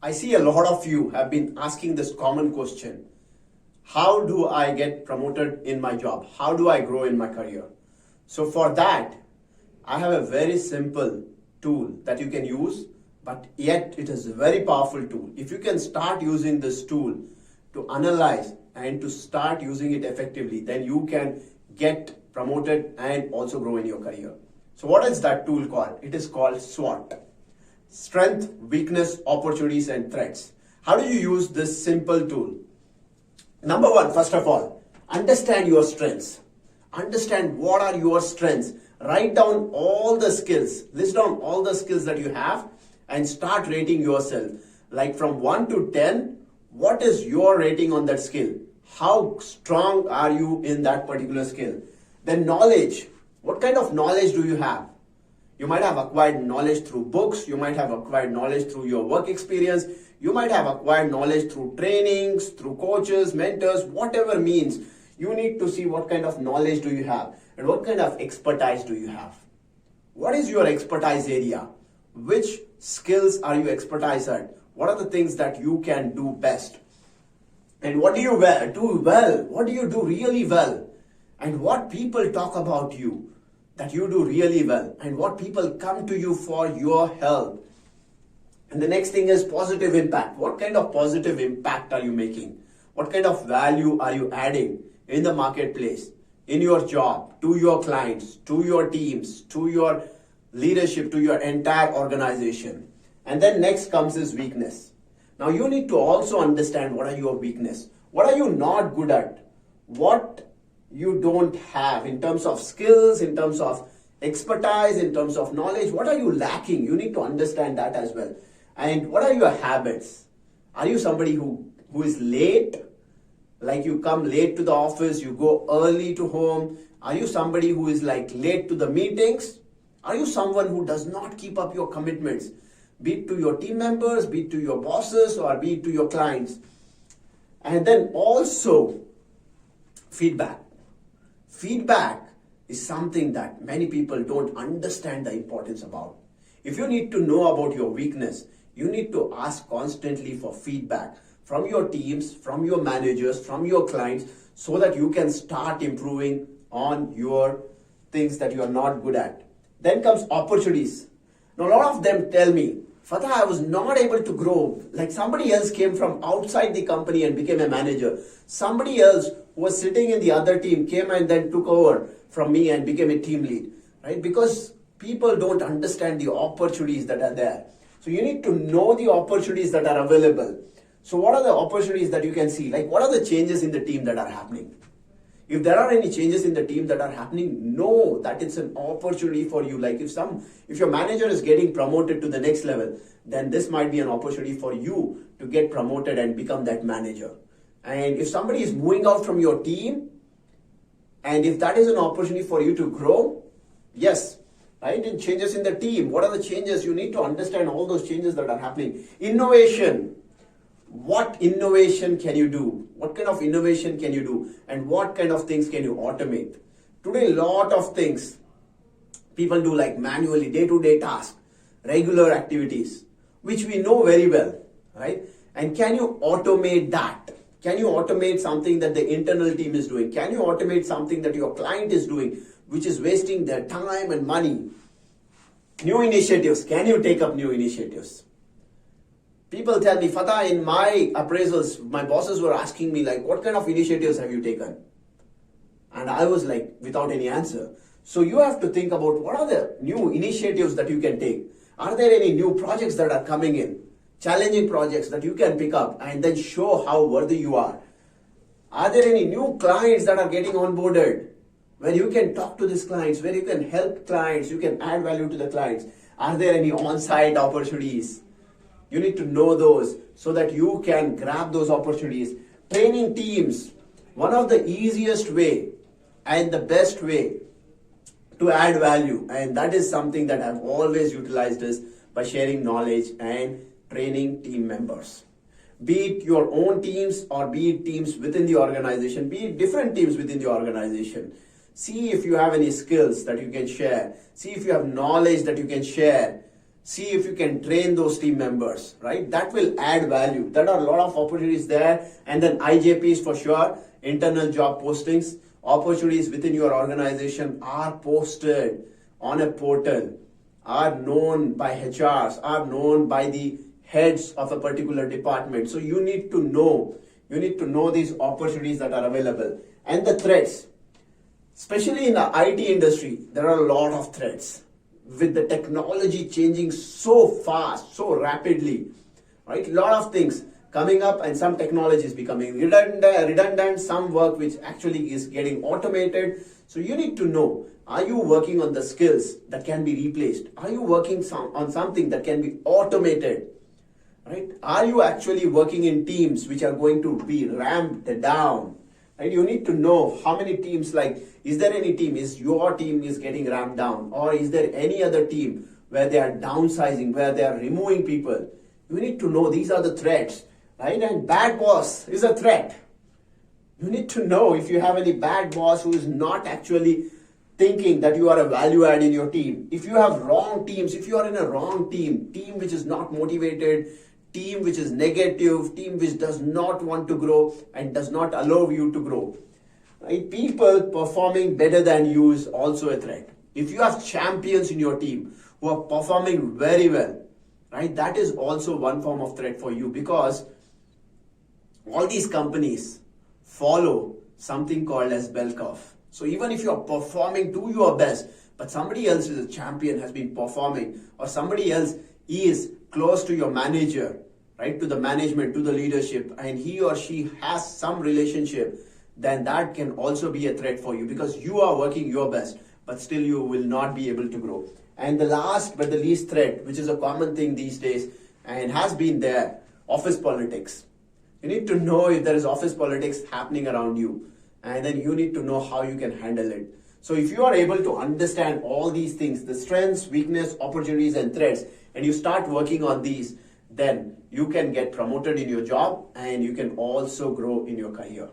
I see a lot of you have been asking this common question. How do I get promoted in my job? How do I grow in my career? So for that, I have a very simple tool that you can use, but yet it is a very powerful tool. If you can start using this tool to analyze and to start using it effectively, then you can get promoted and also grow in your career. So what is that tool called? It is called SWOT. Strength, weakness, opportunities, and threats. How do you use this simple tool? Number one, first of all, understand your strengths. Understand what are your strengths. Write down all the skills. List down all the skills that you have and start rating yourself. Like from 1 to 10, what is your rating on that skill? How strong are you in that particular skill? Then knowledge. What kind of knowledge do you have? You might have acquired knowledge through books. You might have acquired knowledge through your work experience. You might have acquired knowledge through trainings, through coaches, mentors, whatever means. You need to see what kind of knowledge do you have and what kind of expertise do you have. What is your expertise area? Which skills are you expertise at? What are the things that you can do best? And what do you do well? What do you do really well? And what people talk about you that you do really well, and what people come to you for your help. And the next thing is positive impact. What kind of positive impact are you making? What kind of value are you adding in the marketplace, in your job, to your clients, to your teams, to your leadership, to your entire organization? And then next comes is weakness. Now you need to also understand what are your weakness. What are you not good at? What you don't have in terms of skills, in terms of expertise, in terms of knowledge. What are you lacking? You need to understand that as well. And what are your habits? Are you somebody who is late? Like you come late to the office, you go early to home. Are you somebody who is like late to the meetings? Are you someone who does not keep up your commitments? Be it to your team members, be it to your bosses, or be it to your clients. And then also feedback. Feedback is something that many people don't understand the importance about. If you need to know about your weakness, you need to ask constantly for feedback from your teams, from your managers, from your clients, so that you can start improving on your things that you are not good at. Then comes opportunities. Now a lot of them tell me, Fatah, I was not able to grow. Like somebody else came from outside the company and became a manager. Somebody else who was sitting in the other team came and then took over from me and became a team lead, right? Because people don't understand the opportunities that are there. So you need to know the opportunities that are available. So what are the opportunities that you can see? Like what are the changes in the team that are happening? If there are any changes in the team that are happening, know that it's an opportunity for you. Like if your manager is getting promoted to the next level, then this might be an opportunity for you to get promoted and become that manager. And if somebody is moving out from your team, and if that is an opportunity for you to grow, yes, right? And changes in the team. What are the changes? You need to understand all those changes that are happening. Innovation. What innovation can you do? What kind of innovation can you do? And what kind of things can you automate? Today, a lot of things people do like manually, day-to-day tasks, regular activities, which we know very well, right? And can you automate that? Can you automate something that the internal team is doing? Can you automate something that your client is doing, which is wasting their time and money? New initiatives. Can you take up new initiatives? People tell me, Fatah, in my appraisals, my bosses were asking me like, what kind of initiatives have you taken? And I was like, without any answer. So you have to think about what are the new initiatives that you can take. Are there any new projects that are coming in? Challenging projects that you can pick up and then show how worthy you are. Are there any new clients that are getting onboarded? Where you can talk to these clients, where you can help clients, you can add value to the clients. Are there any on-site opportunities? You need to know those so that you can grab those opportunities. Training teams, one of the easiest way and the best way to add value, and that is something that I've always utilized is by sharing knowledge and training team members. Be it your own teams or be it teams within the organization, be it different teams within the organization. See if you have any skills that you can share. See if you have knowledge that you can share. See if you can train those team members, right? That will add value. There are a lot of opportunities there. And then IJPs for sure, internal job postings, opportunities within your organization are posted on a portal, are known by HRs, are known by the heads of a particular department. So you need to know these opportunities that are available and the threats. Especially in the IT industry, there are a lot of threats with the technology changing so fast, so rapidly, right? A lot of things coming up and some technologies becoming redundant, some work which actually is getting automated. So you need to know, are you working on the skills that can be replaced? Are you working on something that can be automated? Right? Are you actually working in teams which are going to be ramped down? Right? You need to know how many teams, like, is there any team, is your team is getting ramped down, or is there any other team where they are downsizing, where they are removing people? You need to know these are the threats, right? And bad boss is a threat. You need to know if you have any bad boss who is not actually thinking that you are a value add in your team. If you have wrong teams, if you are in a wrong team which is not motivated, team which is negative, team which does not want to grow and does not allow you to grow. Right? People performing better than you is also a threat. If you have champions in your team who are performing very well, right, that is also one form of threat for you, because all these companies follow something called as bell curve. So even if you are performing to your best, but somebody else is a champion, has been performing, or somebody else is close to your manager, right, to the management, to the leadership, and he or she has some relationship, then that can also be a threat for you, because you are working your best, but still you will not be able to grow. And the last but the least threat, which is a common thing these days and has been there, office politics. You need to know if there is office politics happening around you, and then you need to know how you can handle it. So if you are able to understand all these things, the strengths, weakness, opportunities, and threats, and you start working on these, then you can get promoted in your job and you can also grow in your career.